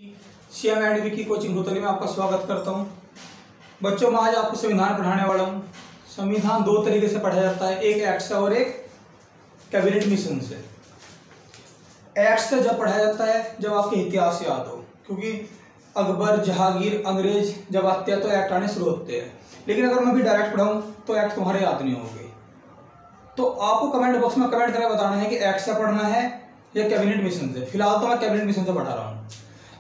CMIDB की coaching भूतली में आपका स्वागत करता हूं। बच्चों, मैं आज आपको संविधान पढ़ाने वाला हूं। संविधान दो तरीके से पढ़ा जाता है, एक एक्ट से और एक कैबिनेट मिशन से। एक्ट से जब पढ़ा जाता है जब आपके इतिहास याद हो, क्योंकि अकबर, जहांगीर, अंग्रेज जब आते हैं तो एक्ट आने शुरू होते हैं। लेकिन अगर मैं भी डायरेक्ट पढ़ाऊँ तो एक्ट तुम्हारे याद नहीं होंगे। तो आपको कमेंट बॉक्स में कमेंट करके बताना है कि एक्ट से पढ़ना है या कैबिनेट मिशन से। फिलहाल तो मैं कैबिनेट मिशन से पढ़ा रहा हूँ।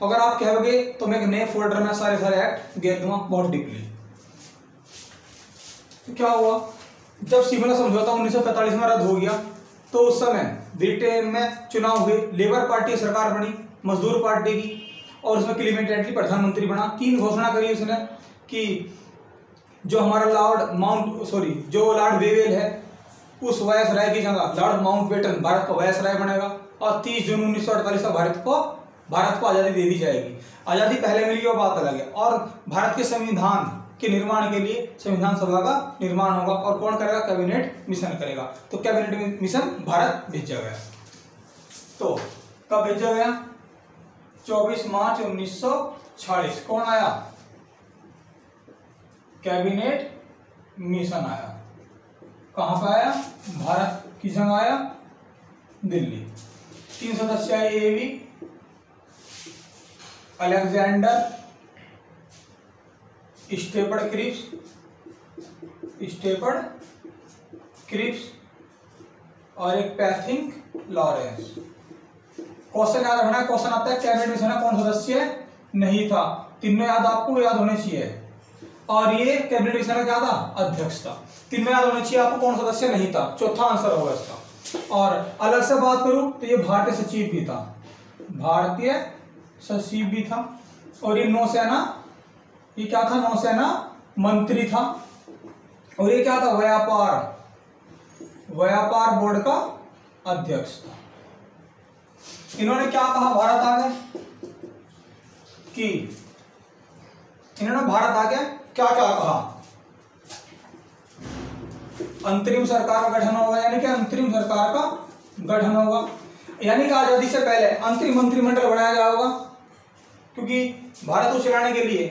अगर आप कहोगे तो मैं एक नए फोल्डर में सारे एक्ट घेर दूंगा बहुत डीपली। तो क्या हुआ, जब शिमला समझौता 1945 में रद्द हो गया तो उस समय ब्रिटेन में चुनाव हुए, लेबर पार्टी सरकार बनी, मजदूर पार्टी की, और उसमें क्लीमेंट एटली प्रधानमंत्री बना। तीन घोषणा करी उसने कि जो हमारा जो लॉर्ड वेवेल है उस वायसराय की जगह लॉर्ड माउंटबेटन भारत का वायसराय बनेगा, और 30 जून 1948 को भारत को आज़ादी दे दी जाएगी। आज़ादी पहले मिली वो बात अलग है। और भारत के संविधान के निर्माण के लिए संविधान सभा का निर्माण होगा, और कौन करेगा? कैबिनेट मिशन करेगा। तो कैबिनेट मिशन भारत भेजा गया। तो कब भेजा गया? 24 मार्च 1946। कौन आया? कैबिनेट मिशन आया। कहां पर आया? भारत की जगह आया, दिल्ली। 3 सदस्य आए, एवी अलेक्जेंडर स्टेपर्ड क्रिप्स और एक पैथिंग लॉरेंस। क्वेश्चन याद रखना, क्वेश्चन आता है कैबिनेट मिशन में कौन सदस्य नहीं था। तीनों याद आपको याद होने चाहिए। और ये कैबिनेट मिशन का क्या था? अध्यक्ष था। तीनों याद होने चाहिए आपको कौन सदस्य नहीं था। चौथा आंसर होगा इसका। और अलग से बात करूं तो ये भारतीय सचिव भी था, भारतीय सचिव भी था। और ये नौसेना, ये क्या था? नौसेना मंत्री था। और ये क्या था? व्यापार बोर्ड का अध्यक्ष था। इन्होंने क्या कहा भारत आ गए कि इन्होंने भारत आ गया क्या क्या कहा? अंतरिम सरकार का गठन होगा, यानी कि अंतरिम सरकार का गठन होगा, यानी कि आजादी से पहले अंतरिम मंत्रिमंडल बनाया जाएगा, क्योंकि भारत को चलाने के लिए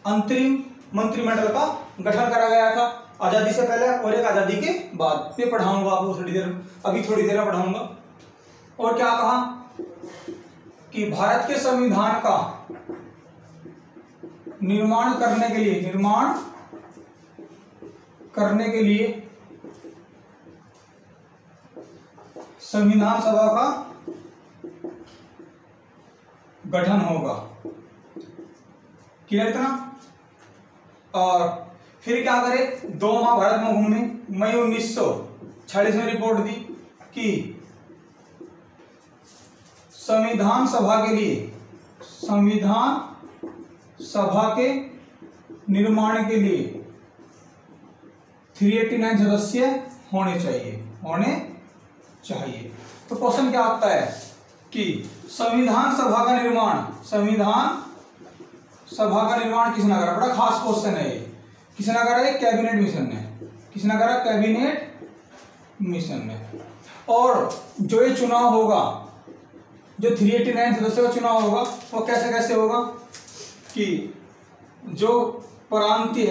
अंतरिम मंत्रिमंडल का गठन करा गया था आजादी से पहले और एक आजादी के बाद। ये पढ़ाऊंगा आपको थोड़ी देर में पढ़ाऊंगा। और क्या कहा कि भारत के संविधान का निर्माण करने के लिए संविधान सभा का गठन होगा। क्लियर था? और फिर क्या करे? 2 माह भारत में घूमे। मई 1946 में रिपोर्ट दी कि संविधान सभा के निर्माण के लिए 389 सदस्य होने चाहिए। तो क्वेश्चन क्या आता है कि संविधान सभा का निर्माण किसने करा? बड़ा खास क्वेश्चन है ये। किसने करा? कैबिनेट मिशन ने। किसने करा? कैबिनेट मिशन ने। और जो ये चुनाव होगा, जो 389 सदस्यों का चुनाव होगा, वो कैसे होगा कि जो प्रांतीय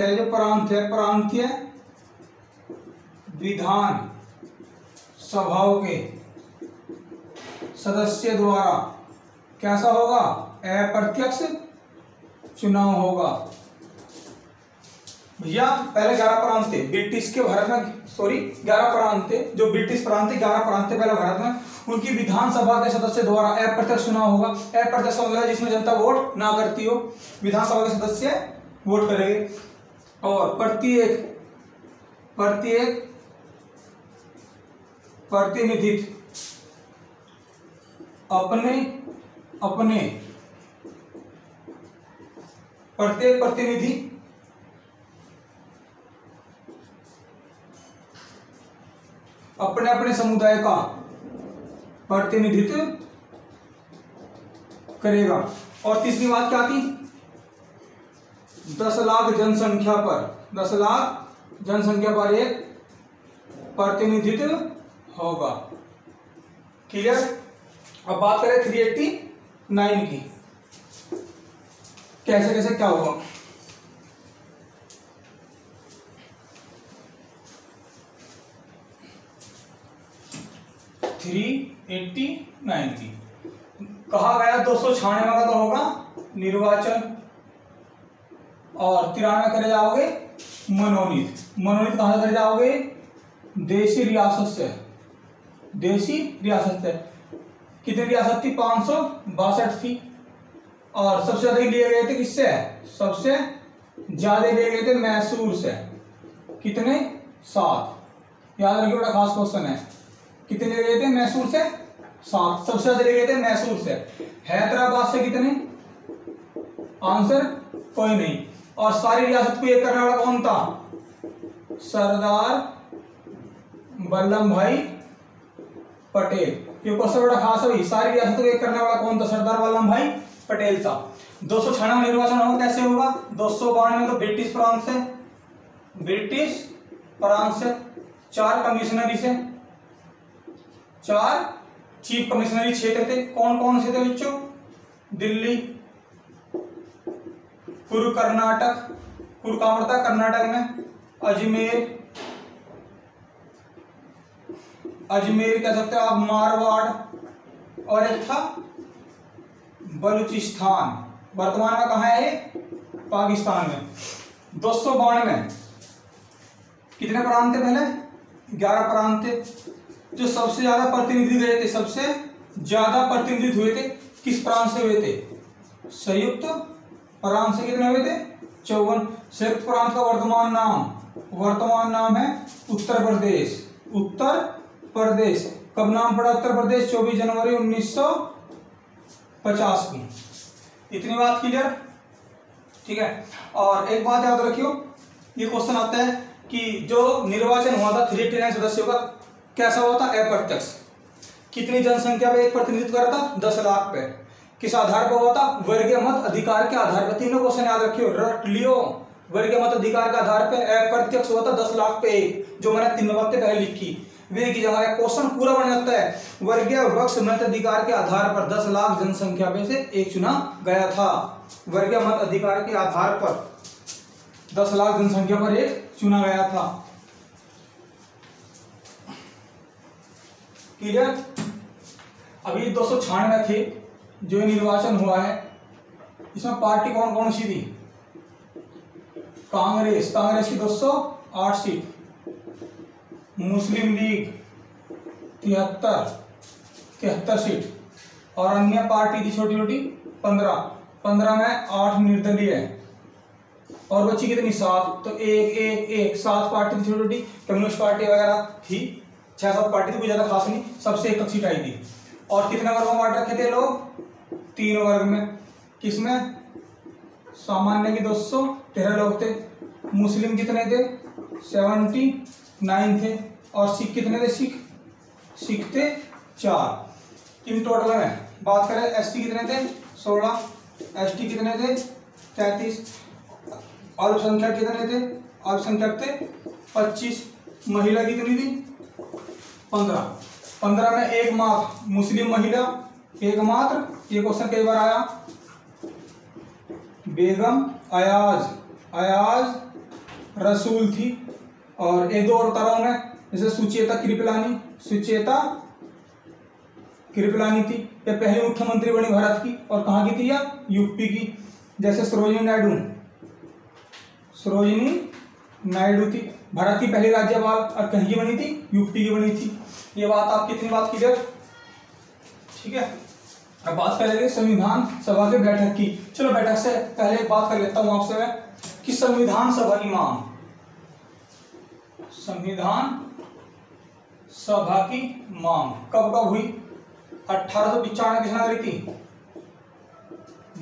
विधान सभाओं के सदस्य द्वारा कैसा होगा? अप्रत्यक्ष चुनाव होगा। भैया पहले 11 प्रांत थे ब्रिटिश के भारत में, 11 प्रांत थे, जो ब्रिटिश प्रांत थे 11 प्रांत थे पहले भारत में। उनकी विधानसभा के सदस्य द्वारा अप्रत्यक्ष चुनाव होगा। अप्रत्यक्ष मतलब जिसमें जनता वोट ना करती हो, विधानसभा के सदस्य वोट करेंगे। और प्रत्येक प्रतिनिधित्व प्रत्येक प्रतिनिधि अपने समुदाय का प्रतिनिधित्व करेगा। और तीसरी बात क्या थी? 10 लाख जनसंख्या पर एक प्रतिनिधित्व होगा। क्लियर? अब बात करें 389 की। कैसे कैसे क्या होगा। 389 की कहा गया 296 का तो होगा निर्वाचन, और 93 करे जाओगे मनोनीत। मनोनीत कहां से करे जाओगे? देशी रियासत से। देशी रियासत से कितनी रियासत थी? 562 थी। और सबसे ज्यादा लिए गए थे किससे? सबसे ज्यादा लिए गए थे मैसूर से। कितने? 7। याद रखिए, बड़ा खास क्वेश्चन है। कितने लिए गए थे? मैसूर से 7। सबसे ज्यादा लिए गए थे मैसूर से। हैदराबाद से कितने? आंसर कोई नहीं। और सारी रियासत को एक करने वाला कौन था? सरदार वल्लभ भाई पटेल। ये क्वेश्चन बड़ा खास है। सारी रियासत को एक करने वाला कौन था? सरदार वल्लभ भाई पटेल था। 296 निर्वाचन होगा, कैसे होगा? 292 तो ब्रिटिश प्रांत से, ब्रिटिश प्रांत से 4 कमिश्नरी से, 4 चीफ कमिश्नरी क्षेत्र थे। कौन कौन से थे बच्चों? दिल्ली, पूर्व कर्नाटक, पूर्व कहां पड़ता? कर्नाटक में। अजमेर, अजमेर कह सकते हो आप, मारवाड़, और एक था बलूचिस्तान। वर्तमान में कहां है ये? पाकिस्तान में। 292 कितने प्रांत थे? पहले 11 प्रांत थे। जो सबसे ज्यादा प्रतिनिधि गए थे, सबसे ज्यादा प्रतिनिधि हुए थे किस प्रांत से हुए थे? संयुक्त प्रांत से। कितने हुए थे? 54। संयुक्त प्रांत का वर्तमान नाम है उत्तर प्रदेश। उत्तर प्रदेश। कब नाम पड़ा उत्तर प्रदेश? 24 जनवरी 1950 की। इतनी बात क्लियर? ठीक है। और एक बात याद रखियो, ये क्वेश्चन आता है कि जो निर्वाचन हुआ था 389 सदस्यों का, कैसा हुआ था? अप्रत्यक्ष। कितनी जनसंख्या पे एक प्रतिनिधित्व कर रहा था? 10 लाख पे। किस आधार पर हुआ था? वर्गीय मत अधिकार के आधार पर। तीनों क्वेश्चन याद रखियो, रट लियो। वर्गीय मत अधिकार के आधार पर अप्रत्यक्ष हुआ था 10 लाख पे एक, जो मैंने 3 बातें पहले लिखी वे की जगह क्वेश्चन पूरा बन जाता है। वर्गीय वक्ष मत अधिकार के आधार पर 10 लाख जनसंख्या में से एक चुना गया था। वर्गीय मत अधिकार के आधार पर 10 लाख जनसंख्या पर एक चुना गया था। क्लियर? अभी 296 थे जो निर्वाचन हुआ है। इसमें पार्टी कौन कौन सी थी? कांग्रेस की 208 सीट, मुस्लिम लीग 73 सीट, और अन्य पार्टी थी छोटी छोटी 15 में 8 निर्दलीय है, और बची कितनी? 7। तो एक 7 पार्टी थी छोटी छोटी। कम्युनिस्ट पार्टी वगैरह थी 6-7 पार्टी थी, कोई ज्यादा खास नहीं। सबसे एक सीट आई थी। और कितने वर्गों में बांट रखे थे लोग? 3 वर्ग में। किसमें? सामान्य की 213 लोग थे। मुस्लिम कितने थे? 79 थे। और सिख कितने थे? सिख थे 4। इन टोटल में बात करें, एसटी कितने थे? 16। एसटी कितने थे? 33। अल्पसंख्यक कितने थे? अल्पसंख्यक थे 25। महिला कितनी थी? 15 में एक मात्र मुस्लिम महिला, एकमात्र। ये क्वेश्चन कई बार आया। बेगम अयाज रसूल थी। और एक दो और ताराओं में, जैसे सुचेता कृपलानी थी। ये पहली मुख्यमंत्री बनी भारत की, और कहाँ की थी? या यूपी की। जैसे सरोजिनी नायडू थी, भारत की पहली राज्यपाल, और कहीं की बनी थी? यूपी की बनी थी। ये बात आप कितनी बात क्लियर? ठीक है। अब बात करेंगे संविधान सभा की बैठक की। चलो बैठक से पहले एक बात कर लेता हूं आपसे मैं कि संविधान सभा की मांग, संविधान सभा की मांग कब हुई? 1895 किसने करी थी?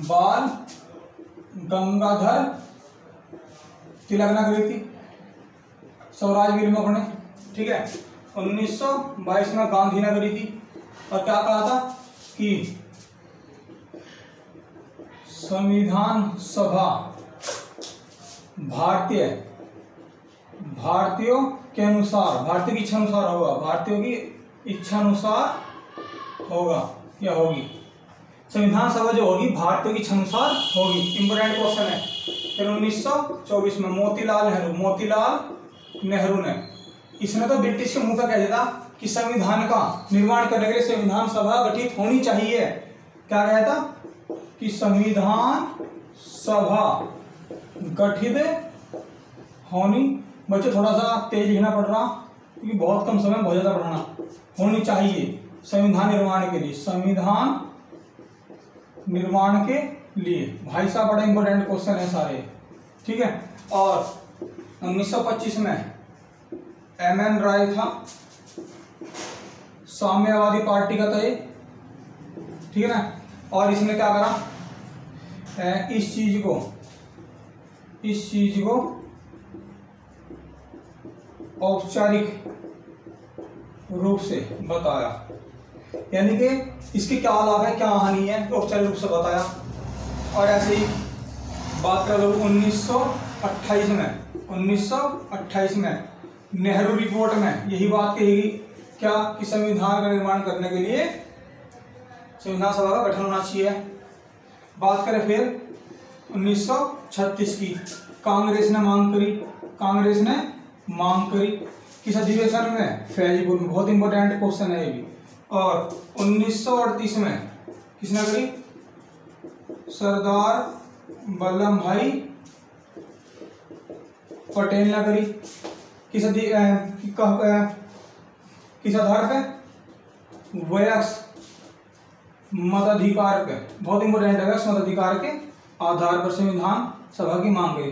बाल गंगाधर तिलक ने करी थी, स्वराज विमोचन ने। ठीक है। 1922 में गांधी ने करी थी। और क्या कहा था कि संविधान सभा भारतीयों के अनुसार, भारतीयों की इच्छा अनुसार होगा, भारतीयों की इच्छा अनुसार होगा या होगी। संविधान सभा जो होगी भारतीयों की इच्छानुसार होगी। इंपोर्टेंट क्वेश्चन है। फिर 1924 में मोतीलाल नेहरू ने, इसने तो ब्रिटिश के मुंह पे कह दिया था कि संविधान का निर्माण करने के लिए संविधान सभा गठित होनी चाहिए। क्या कहा था कि संविधान सभा गठित होनी, बच्चों थोड़ा सा तेज लिखना पड़ रहा क्योंकि बहुत कम समय, बहुत ज्यादा पढ़ाना, होनी चाहिए संविधान निर्माण के लिए, संविधान निर्माण के लिए। भाई साहब बड़ा इंपॉर्टेंट क्वेश्चन है सारे, ठीक है। और 1925 में एम.एन. राय था, साम्यवादी पार्टी का था ये, ठीक है ना। और इसने क्या करा, इस चीज को औपचारिक रूप से बताया, यानी कि इसके क्या लाभ है क्या हानि है औपचारिक रूप से बताया। और ऐसे ही बात कर लो 1928 में नेहरू रिपोर्ट में यही बात कही गई क्या कि संविधान का निर्माण करने के लिए संविधान सभा का गठन होना चाहिए। बात करें फिर 1936 की, कांग्रेस ने मांग करी किस अधिवेशन में, फैजीपुर में। बहुत इंपॉर्टेंट क्वेश्चन है ये भी। और 1938 में किसने करी, सरदार वल्लभ भाई पटेल ने करी। किस आधार पे, वयस्क मताधिकार पे, बहुत इंपॉर्टेंट है, वयस्क मताधिकार के आधार पर संविधान सभा की मांग करी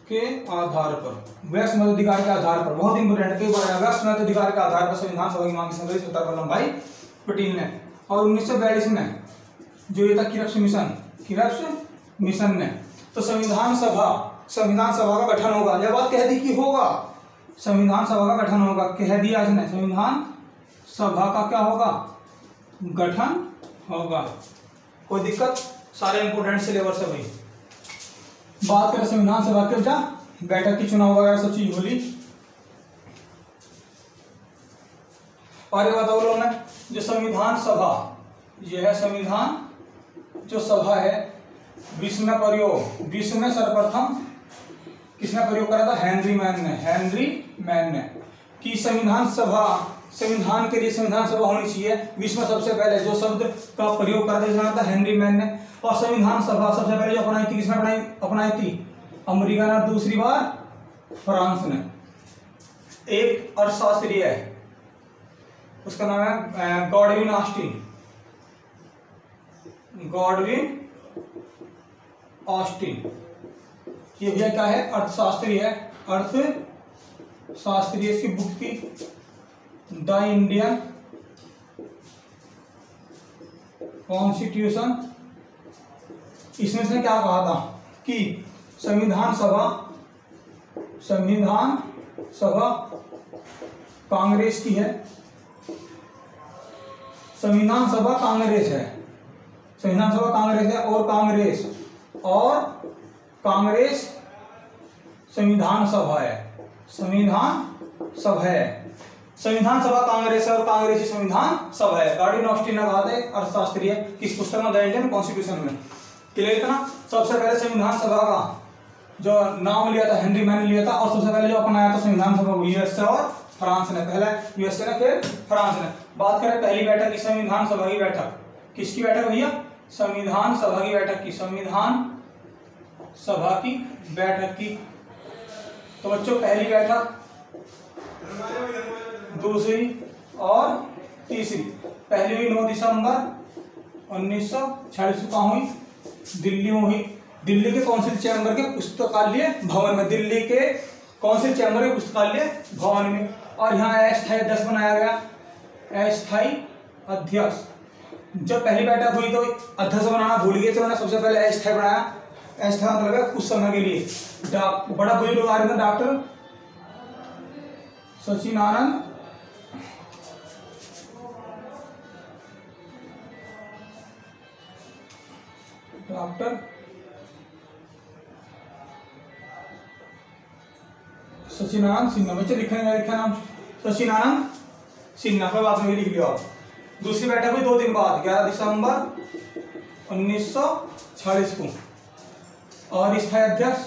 के आधार पर, वयस्क मताधिकार के आधार पर, बहुत इंपॉर्टेंट, कई बार वयस्क मताधिकार के आधार पर संविधान सभा की मांग की सरदार वल्लभ भाई पटेल ने। और 1942 में जो ये था क्रिप्स मिशन ने, तो संविधान सभा का गठन होगा, यह बात कह दी कि होगा, संविधान सभा का गठन होगा, कह दिया इसने, संविधान सभा का क्या होगा, गठन होगा। कोई दिक्कत, सारे इंपोर्टेंट सिलेबस है भाई। बात करें संविधान सभा के बैठक की, चुनाव वगैरह सब चीज होली। और ये बताओ लोगों ने, जो संविधान सभा, यह है संविधान जो सभा है, विश्व में सर्वप्रथम किसने प्रयोग करा था, हेनरी मैन ने कि संविधान के लिए संविधान सभा होनी चाहिए। विश्व में सबसे पहले जो शब्द का प्रयोग करा था हेनरी मैन ने। और संविधान सभा सबसे पहले जो अपनाई थी, किसने अपनाई थी, अमेरिका ने, दूसरी बार फ्रांस ने। एक अर्थशास्त्री है, उसका नाम है गॉडविन ऑस्टिन। ये भैया क्या है, अर्थशास्त्री है, अर्थशास्त्री। इसकी बुक थी द इंडियन कॉन्स्टिट्यूशन। इसमें से क्या कहा था कि संविधान सभा कांग्रेस की है, संविधान सभा कांग्रेस है, और कांग्रेस संविधान सभा है, संविधान सभा कांग्रेस है और कांग्रेस ही संविधान सभा है। गॉडविन ऑस्टिन ने कहा था, अर्थशास्त्री है, किस पुस्तक में, द इंडियन कॉन्स्टिट्यूशन में। क्लियर था ना। सबसे पहले संविधान सभा का जो नाम लिया था हेनरी मैन ने लिया था, और सबसे पहले जो अपनाया था संविधान सभा यूएसए और फ्रांस ने, पहले यूएसए ने फिर फ्रांस ने। बात करें पहली बैठक की, संविधान सभा की बैठक, किसकी बैठक भैया, संविधान सभा की बैठक की, संविधान सभा की बैठक की। तो बच्चों पहली बैठक, दूसरी और तीसरी। पहली हुई 9 दिसंबर 1946 कहाँ हुई, दिल्ली में हुई, दिल्ली के काउंसिल चैम्बर के पुस्तकालय भवन में, दिल्ली के काउंसिल चैम्बर के पुस्तकालय भवन में। और यहाँ अस्थायी अध्यक्ष बनाया गया, अस्थायी अध्यक्ष। जब पहली बैठक हुई तो अध्यक्ष बनाना भूल गए, तो उन्होंने सबसे पहले अस्थायी बनाया। अस्थायी मतलब है कुछ समय के लिए। बड़ा बुजुर्ग लोग आ रहे थे, डॉक्टर सचिनानंद सिन्हा, बच्चे लिखा नाम सचिनानंद सिन्हा, कोई बात नहीं, लिख लियो आप। दूसरी बैठक हुई 2 दिन बाद 11 दिसंबर 1946 को। और स्थायी अध्यक्ष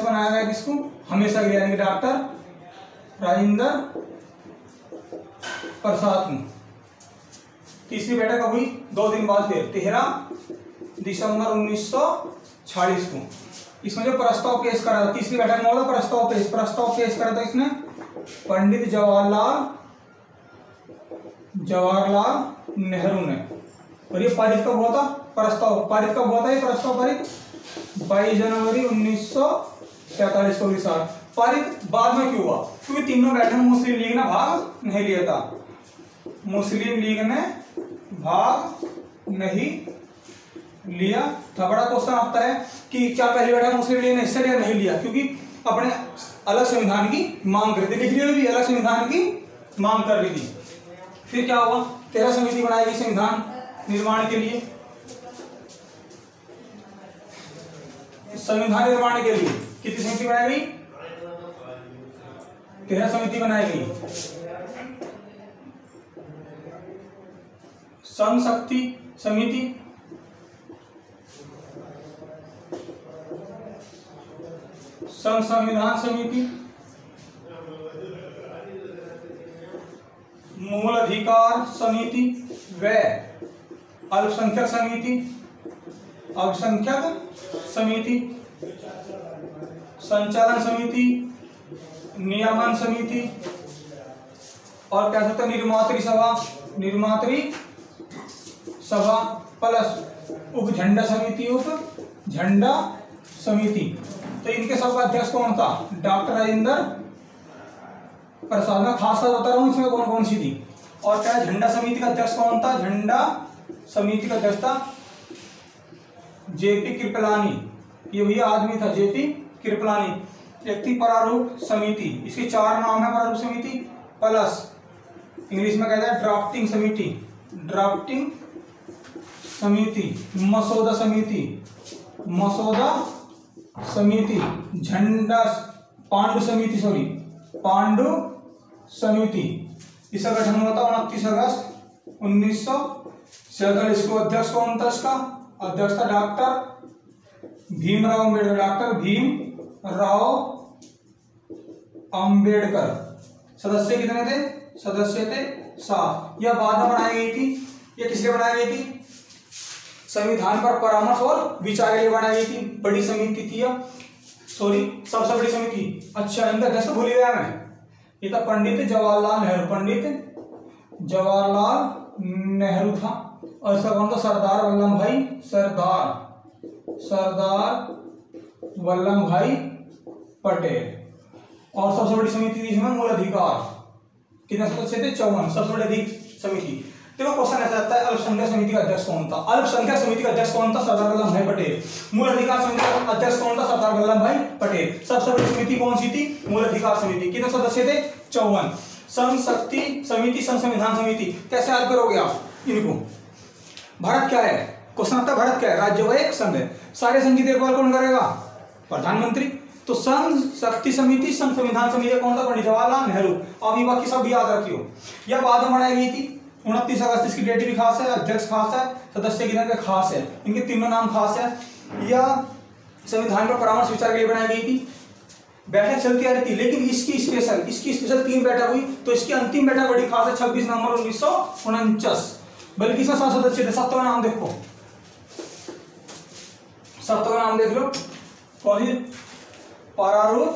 बनाया गया किसको? हमेशा के लिए, यानी कि डॉक्टर राजेंद्र प्रसाद को। तीसरी बैठक कब हुई? 2 दिन बाद फिर 13 दिसंबर 1946 को। इसमें जो प्रस्ताव पेश करा था, तीसरी बैठक में होता प्रस्ताव पेश करा था इसने पंडित जवाहरलाल नेहरू ने। और ये पारित कब हुआ था? प्रस्ताव पारित कब हुआ था? ये प्रस्ताव पारित 22 जनवरी 1947 को। विशाल पारित बाद में क्यों हुआ? क्योंकि तीनों बैठक में मुस्लिम लीग ने भाग नहीं लिया था। मुस्लिम लीग ने भाग नहीं लिया था। बड़ा क्वेश्चन आता है कि क्या पहली बैठक मुस्लिम लीग ने हिस्सा लिया? नहीं लिया, क्योंकि अपने अलग संविधान की मांग कर रही थी। लिख लिया भी, अलग संविधान की मांग कर रही थी। फिर क्या हुआ? 13 समिति बनाई गई संविधान निर्माण के लिए। संविधान निर्माण के लिए कितनी समिति बनाई गई? 13 समिति बनाई गई। संघ शक्ति समिति, संघ संविधान समिति, मूल अधिकार समिति व अल्पसंख्यक समिति, संचालन समिति, नियमन समिति, और क्या सकते निर्मात्री सभा प्लस उप झंडा समिति। तो इनके सबका अध्यक्ष कौन था? डॉक्टर राजेंद्र प्रसाद। में खास कर बता रहा हूं इसमें कौन कौन सी थी। और क्या झंडा समिति का अध्यक्ष कौन था? झंडा समिति का अध्यक्ष था जेपी कृपलानी। ये भैया आदमी था जेपी कृपलानी। एक थी प्रारूप समिति, इसके 4 नाम है प्रारूप समिति प्लस इंग्लिश में कहता है ड्राफ्टिंग समिति, मसौदा समिति, झंडा पांडु समिति। इसका गठन हुआ था 29 अगस्त 1947 को। अध्यक्ष कौन था इसका? अध्यक्ष था डॉक्टर भीमराव अंबेडकर। सदस्य कितने थे? सदस्य थे 7। यह बाद में बनाई गई थी। यह किसलिए बनाई गई थी? संविधान पर परामर्श और विचार के लिए बनाई गई थी। बड़ी समिति थी सबसे बड़ी समिति। अच्छा, इनका अध्यक्ष भूल गया मैं। ये था पंडित जवाहरलाल नेहरू था। और इसका कौन था? सरदार वल्लभ भाई पटेल। और सबसे बड़ी समिति थी इसमें मूल अधिकार। कितने सदस्य थे? 54। सबसे बड़ी अधिक समिति। देखो क्वेश्चन ऐसा आता है, अल्पसंख्यक समिति का अध्यक्ष कौन था? अल्पसंख्यक समिति का अध्यक्ष कौन था? सरदार वल्लभ भाई पटेल। मूल अधिकार समिति का अध्यक्ष कौन था? सरदार वल्लभ भाई पटेल। सबसे बड़ी समिति कौन सी थी? मूल अधिकार समिति। कितने सदस्य थे? 54। संघ शक्ति समिति, संघ संविधान समिति। कैसे याद करोगे आप इनको? भारत क्या है? क्वेश्चन आता है भारत क्या है? राज्य व एक संघ है। सारे संघ की देखभाल कौन करेगा? प्रधानमंत्री। तो संघ शक्ति समिति, संघ संविधान समिति कौन था? पंडित जवाहरलाल नेहरू। अब ये बाकी सब याद रखियो। यह बाद में बनाई गई थी 29 अगस्त। इसकी डेट भी खास है, अध्यक्ष खास है, सदस्य गिनती खास है। इनके तीनों नाम खास है। यह संविधान पर परामर्श विचार के लिए बनाई गई थी। बैठक चलती आ रही थी, लेकिन इसकी स्पेशल 3 बैठक हुई। तो इसकी अंतिम बैठक बड़ी खास है, 26 नवंबर 1949। बल्कि इसमें 7 सदस्य थे। 7 नाम देखो, 7 नाम देख लो। कौन सी? प्रारूप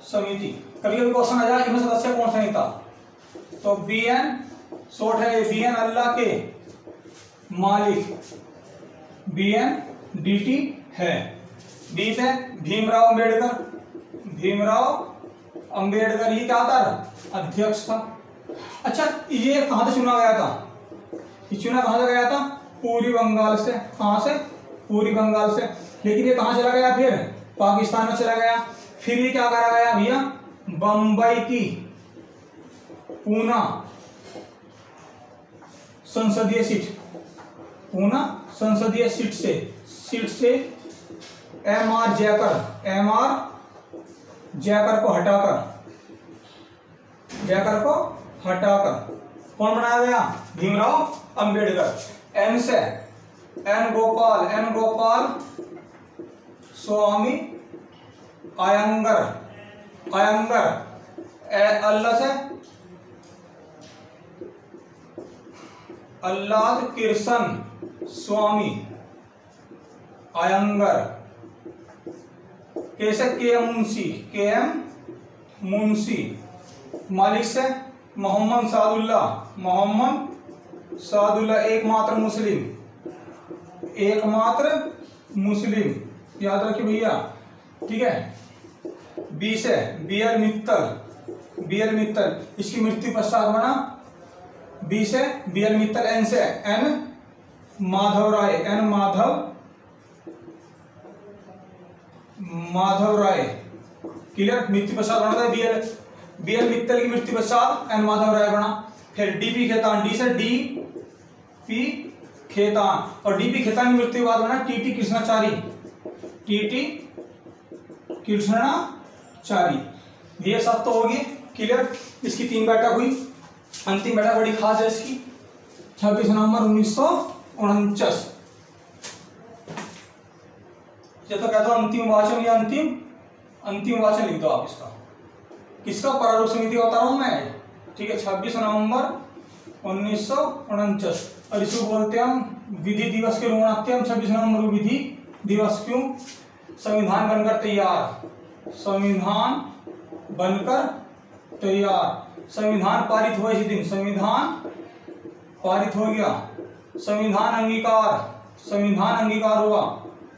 समिति। कभी कभी क्वेश्चन आ जाए इनमें सदस्य कौन सा नहीं था? तो BN शॉर्ट है, BN अल्लाह के मालिक, BNDT है। बी पे भीमराव अंबेडकर। ये क्या था? अध्यक्ष था। अच्छा, ये कहां से चुना गया था? ये चुना कहां से गया था? पूर्वी बंगाल से। कहां से? पूर्वी बंगाल से। लेकिन ये कहां चला गया? फिर पाकिस्तान में चला गया। फिर ये क्या करा गया भैया? बंबई की पूना संसदीय सीट से MR जयकर को हटाकर कौन बनाया गया? भीमराव अंबेडकर। एन से एन गोपाल स्वामी अयंगर। अल्लाह से अल्लाद कृष्ण स्वामी अयंगर। कैसे? के एम मुंशी। मालिक से मोहम्मद सादुल्ला एकमात्र मुस्लिम, याद रखिए भैया, ठीक है। बी से बी एल मित्तल, इसकी मृत्यु पश्चात बना बी से बी एल मित्तल। एन से एन माधव राय, क्लियर। मृत्यु पश्चात बना था बी एल मित्तल की मृत्यु पश्चात एन माधव राय बना। फिर डीपी खेतान, डी से डी पी खेतान, और डीपी खेतान की मृत्यु के बाद बना टीटी कृष्णाचारी। ये सब तो होगी, क्लियर। इसकी 3 बैठक हुई। अंतिम बैठक बड़ी खास है इसकी, 26 नवंबर 1949। ये तो कहता हूं अंतिम वाचन, या अंतिम वाचन लिख दो आप इसका। किसका? प्रारूप समिति का बता रहा हूं मैं, ठीक है। 26 नवंबर 1949, और इसको बोलते हैं हम विधि दिवस के रूप में मनाते हैं हम 26 नवंबर को विधि दिवस। क्यों? संविधान बनकर तैयार, संविधान पारित हुआ इसी दिन, संविधान पारित हो गया, संविधान अंगीकार हुआ।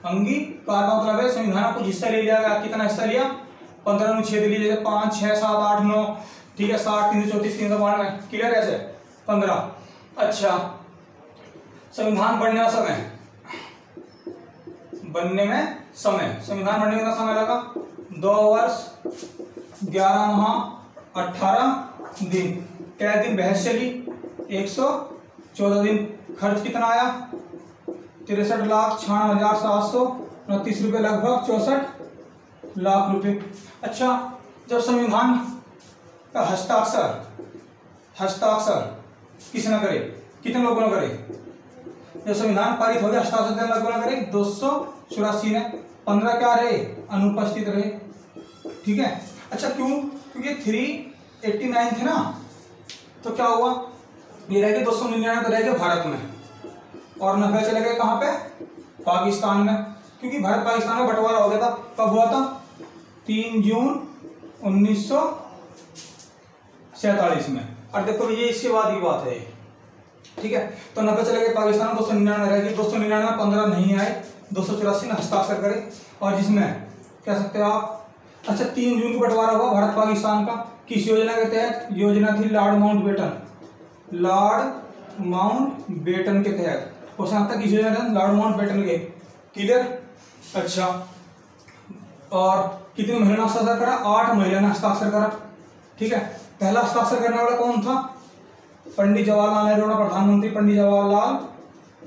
अंगीकार का मतलब है संविधान का कुछ हिस्सा ले लिया गया। कितना हिस्सा लिया? 15 अनुच्छेद लिए, जैसे 5, 6, 7, 8, 9, ठीक है। 60, 334, 392, क्लियर। ऐसे 15। अच्छा, संविधान बनने में समय, संविधान बनने में समय लगा 2 वर्ष 11 माह 18 दिन। क्या दिन बहस चली? 114 दिन। खर्च कितना आया? 63,96,729 रुपये, लगभग 64 लाख रुपए। अच्छा, जब संविधान का हस्ताक्षर किसने करे? कितने लोगों ने करे? जब संविधान पारित हो गया, हस्ताक्षर कितने लोगों ने करे? 284 ने। 15 क्या रहे? अनुपस्थित रहे, ठीक है। अच्छा, क्यों? क्योंकि 389 थे ना, तो क्या हुआ? ये रह गए 299 तो रह गए भारत में, और 90 चले गए कहाँ पे? पाकिस्तान में। क्योंकि भारत पाकिस्तान में बंटवारा हो गया था। कब हुआ था? 3 जून 1947 में। और देखो ये इसके बाद की बात है, ठीक है। तो 90 चले गए पाकिस्तान में, 299 रह गए। 299 में 15 नहीं आए, 284 ने हस्ताक्षर करे। और जिसमें कह सकते हो आप, अच्छा 3 जून को बंटवारा हुआ भारत पाकिस्तान का। किस योजना के तहत? योजना थी लॉर्ड माउंटबेटन के तहत। क्वेश्चन आता है किस योजना था? लॉर्ड माउंटबेटन के, क्लियर। अच्छा, और कितनी महिला ने हस्ताक्षर करा? 8 महिला ने हस्ताक्षर करा, ठीक है। पहला हस्ताक्षर करने वाला कौन था? पंडित जवाहरलाल नेहरू ने, प्रधानमंत्री पंडित जवाहरलाल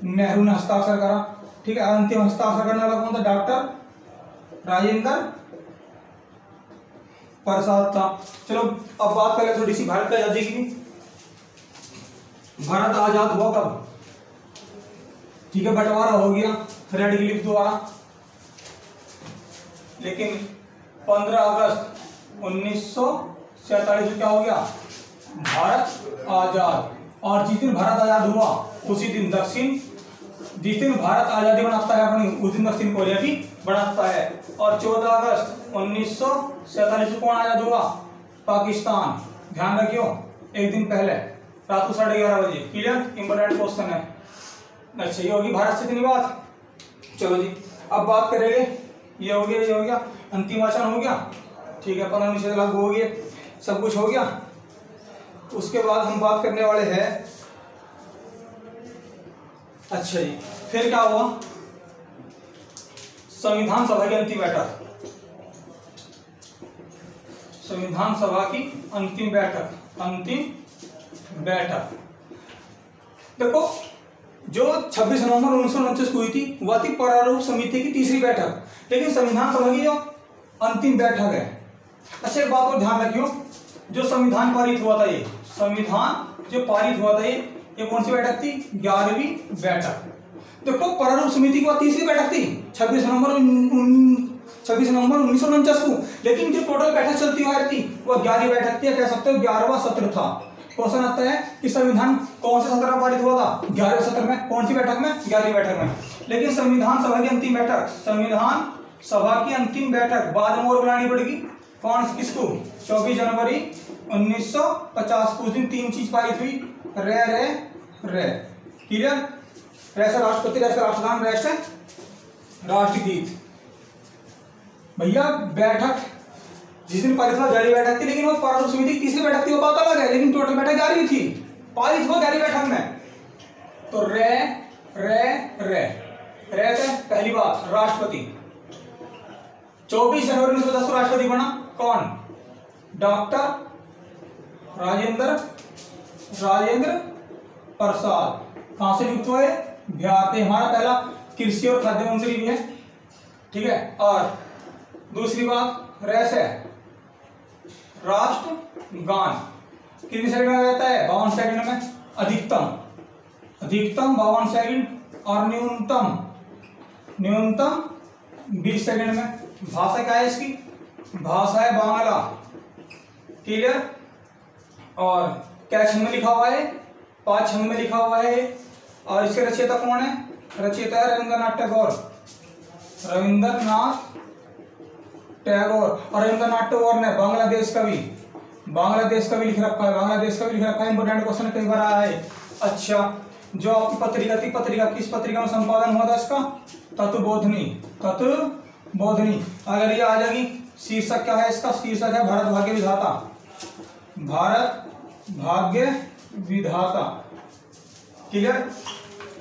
नेहरू ने हस्ताक्षर करा, ठीक है। अंतिम हस्ताक्षर करने वाला कौन था? डॉक्टर राजेंद्र प्रसाद था। चलो अब बात करें थोड़ी सी भारत की आजादी की। भारत आजाद हुआ कब? ठीक है, बंटवारा हो गया रेड क्लिफ द्वारा, लेकिन 15 अगस्त 1947 क्या हो गया? भारत आजाद। और जिस दिन भारत आजाद हुआ उसी दिन जिस दिन भारत आजादी बनाता है अपनी, उस दिन दक्षिण कोरिया भी बनाता है। और 14 अगस्त 1947 को कौन आजाद हुआ? पाकिस्तान। ध्यान रखियो, एक दिन पहले रात को 11:30 बजे, क्लियर। इंपॉर्टेंट क्वेश्चन है। अच्छा, ये होगी भारत से इतनी बात। चलो जी, अब बात करेंगे, ये हो गया, अंतिम वाचन हो गया, ठीक है। 15 निषेध लागू हो गए, सब कुछ हो गया। उसके बाद हम बात करने वाले हैं, अच्छा जी, फिर क्या हुआ? संविधान सभा की अंतिम बैठक। संविधान सभा की अंतिम बैठक देखो, जो 26 नवंबर 1949 को हुई थी वह थी प्रारूप समिति की तीसरी बैठक, लेकिन संविधान सभा की जो अंतिम बैठक है। अच्छा, एक बात को ध्यान रखियो, जो संविधान पारित हुआ था, ये संविधान जो पारित हुआ था ये कौन सी बैठक थी? 11वीं बैठक। देखो प्रारूप समिति की बात तीसरी बैठक थी 26 नवंबर 1949 को, लेकिन जो टोटल बैठक चलती हुई थी वो 11वीं बैठक थी, कह सकते हो 11वां सत्र था। क्वेश्चन आता है कि संविधान कौन से सत्र में पारित हुआ था? 11वें सत्र में। कौन सी बैठक में? 11वीं बैठक में। लेकिन संविधान सभा की अंतिम बैठक, संविधान सभा की अंतिम बैठक बाद में और बुलानी पड़ेगी। कौन किसको? 24 जनवरी 1950 को। उस दिन तीन चीज पारित हुई, रे क्लियर? रैसे राष्ट्रपति, रैसे राष्ट्रगान, रैसे राष्ट्रगीत। भैया बैठक जिस दिन पारित हुआ 11वीं बैठक थी, लेकिन वो प्रारूप समिति की तीसरी बैठक थी, वो बात अलग है, लेकिन टोटल बैठक 11वीं थी, पारित हुआ 11वीं बैठक में। तो रे पहली बात राष्ट्रपति। 24 जनवरी 1950 को राष्ट्रपति बना कौन? डॉक्टर राजेंद्र प्रसाद। कहां से नियुक्त हुए? बिहार से। हमारा पहला कृषि और खाद्य मंत्री भी है, ठीक है। और दूसरी बात रेस है राष्ट्रगान। कितने सेकंड में रहता है? 52 सेकंड में। अधिकतम 52 सेकंड और न्यूनतम 20 सेकंड में। भाषा क्या है इसकी? भाषा है बांग्ला, क्लियर। और क्या छंद में लिखा हुआ है? 5 छंद में लिखा हुआ है। और इसके रचयिता कौन है? रचयिता है रविंद्रनाथ टैगोर। और रविंद्रनाथ टैगोर ने बांग्लादेश कवि लिख रखा है। बांग्लादेश कवि लिख रखा है। इंपोर्टेंट क्वेश्चन कई बार आया है। अच्छा, जो आपकी पत्रिका थी, पत्रिका किस पत्रिका में संपादन हुआ था इसका? तत्वबोधिनी। अगर ये आ जाएगी, शीर्षक क्या है इसका? शीर्षक है भारत भाग्य विधाता। भारत भाग्य विधाता, क्लियर।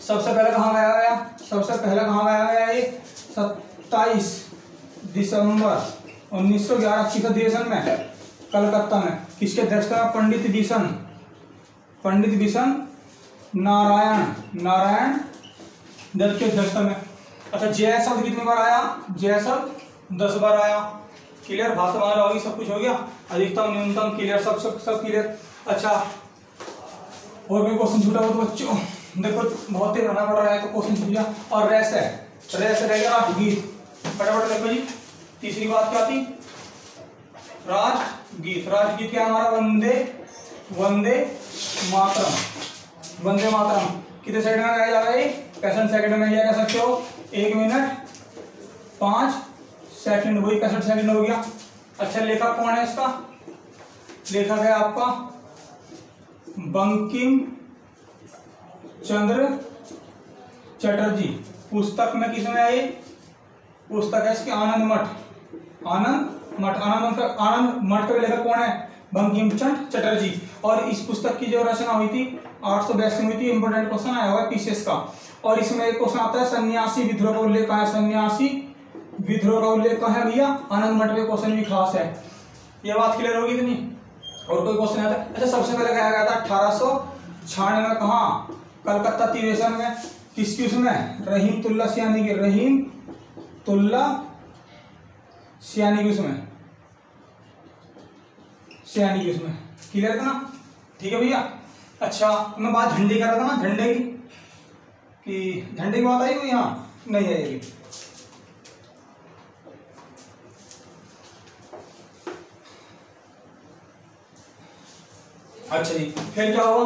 सबसे पहले कहाँ गाया गया? सबसे पहले कहाँ गाया गया? ये 27 दिसंबर 1911 किस अधिवेशन में? कलकत्ता में। किसके अध्यक्षता? पंडित बिशन नारायण दत्त के अध्यक्षता में। अच्छा, जय शब्द कितनी बार आया? जय शब्द 10 बार आया, क्लियर। भाषा वाला होगी, सब कुछ हो गया। अधिकतम न्यूनतम क्लियर, सब क्लियर। अच्छा, और भी क्वेश्चन छूटा हो तो बच्चों देखो बहुत ही रहना पड़ रहा है, तो क्वेश्चन छूट गया। और रेस रहेगा राष्ट्रगीत। फटाफट देखो जी, तीसरी बात क्या थी? राष्ट्रगीत क्या हमारा? वंदे मातरम। कितने सेकंड में गाया जा रहा है? 65 सेकंड में। या कह सकते हो 1 मिनट 5 सेकंड, वही 65 सेकंड हो गया। अच्छा, लेखक कौन है इसका? लेखक है आपका बंकिम चंद्र चटर्जी। पुस्तक में किसमें है? पुस्तक है इसकी आनंद मठ का लेखक कौन है? बंकिम चंद्र चटर्जी। और इस पुस्तक की जो रचना हुई थी 882 में हुई थी। इंपोर्टेंट क्वेश्चन आया हुआ है पीसीएस का। और इसमें एक क्वेश्चन आता है सन्यासी विद्रोह का उल्लेख कहाँ है? सन्यासी विद्रोह का उल्लेख कहाँ है भैया? आनंद मठ में। क्वेश्चन भी खास है, ये बात क्लियर होगी कि नहीं? और कोई क्वेश्चन आता है? अच्छा, सबसे पहले कहा गया था 1896 में, कहाँ? कलकत्ता अधिवेशन में। किसकी? उसमें रहीमतुल्ला सियानी की उसमें, क्लियर था ना? ठीक है भैया। अच्छा, मैं बात झंडे कर रहा था ना, झंडे की बात आई कोई? यहाँ नहीं आएगी। अच्छा जी, फिर क्या हुआ?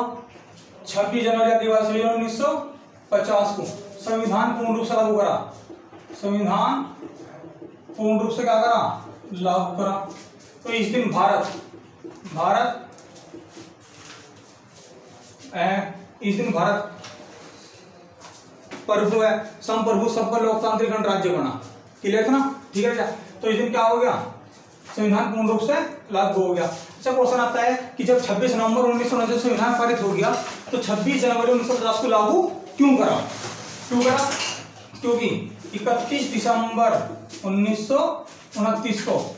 26 जनवरी दिवस 1950 को संविधान पूर्ण रूप से लागू करा। संविधान पूर्ण रूप से क्या करा? लागू करा। तो इस दिन भारत प्रभु है, संप्रभु सबका लोकतांत्रिक गणराज्य बना, क्लियर था ना? ठीक है क्या? तो इस दिन क्या हो गया? संविधान पूर्ण रूप से लागू हो गया। अच्छा, क्वेश्चन आता है कि जब 26 नवंबर 1949 संविधान पारित हो गया, तो 26 जनवरी 1950 को लागू क्यों करा? क्योंकि 31 दिसंबर 1929 को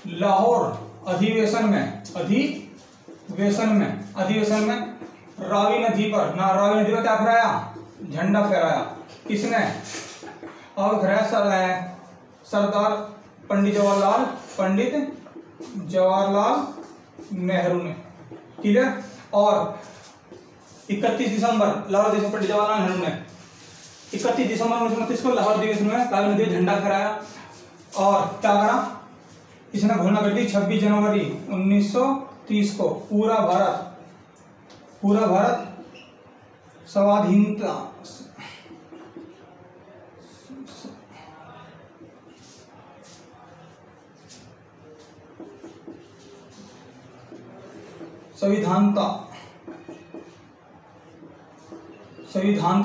लाहौर अधिवेशन में रावी नदी पर क्या फहराया? झंडा फहराया। किसने? और फहराया सरदार पंडित जवाहरलाल नेहरू ने। क्लियर। और 31 दिसंबर लाहौर अधिवेशन पर जवाहरलाल नेहरू ने 31 दिसंबर 1929 को लाहौर अधिवेशन में काली नदी झंडा फहराया और क्या करा, इसने घोषणा कर दी 26 जनवरी 1930 को पूरा भारत स्वाधीनता संविधानता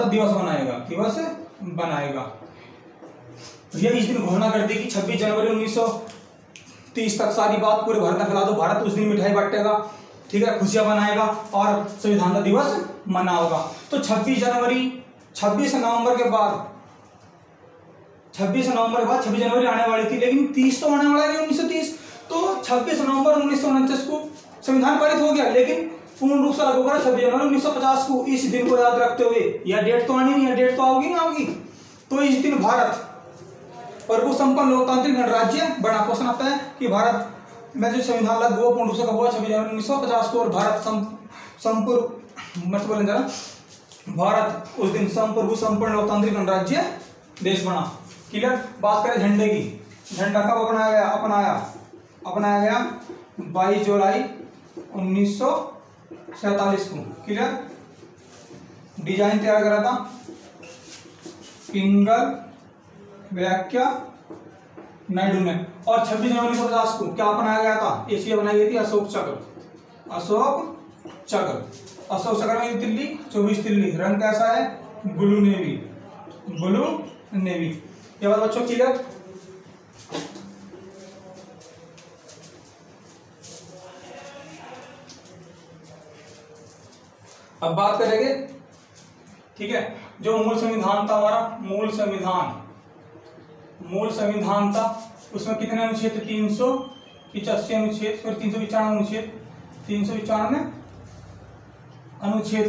दिवस बनाएगा। भैया इस दिन घोषणा कर दी कि 26 जनवरी 1930 तक सारी बात पूरे भारत में फैला दो। भारत उस दिन मिठाई बांटेगा, ठीक है, खुशियां मनाएगा और संविधानता दिवस मनाएगा। तो 26 नवंबर के बाद 26 जनवरी आने वाली थी, लेकिन 30 तो आने वाला है 1930। तो 26 नवंबर 1949 को संविधान पारित हो गया, लेकिन पूर्ण रूप से लागू करा 26 जनवरी 1950 को। इस दिन को याद रखते हुए, यह डेट तो आनी नहीं है, डेट तो आओगी ना आओगी। तो इस दिन भारत प्रभु संपन्न लोकतांत्रिक गणराज्य बना। क्वेश्चन आता है कि भारत में जो संविधान लागू हुआ पूर्ण रूप से कब हुआ, 26 जनवरी 1950 को। और भारत उस दिन प्रभु संपन्न लोकतांत्रिक गणराज्य देश बना। क्लियर। बात करें झंडे की, झंडा कब अपनाया गया 22 जुलाई 1947 को। क्लियर। डिजाइन तैयार करा था पिंगल व्याख्या नायडू ने। और 26 जनवरी 1950 को क्या अपनाया गया था, एशिया बनाई गई थी अशोक चक्र में दिल्ली 24 दिल्ली। रंग कैसा है, ब्लू नेवी। ये बात बच्चों क्लियर। अब बात करेंगे, ठीक है, जो मूल संविधान था हमारा, मूल संविधान था, उसमें कितने अनुच्छेद, 385 अनुच्छेद, फिर 395 अनुच्छेद, 395 अनुच्छेद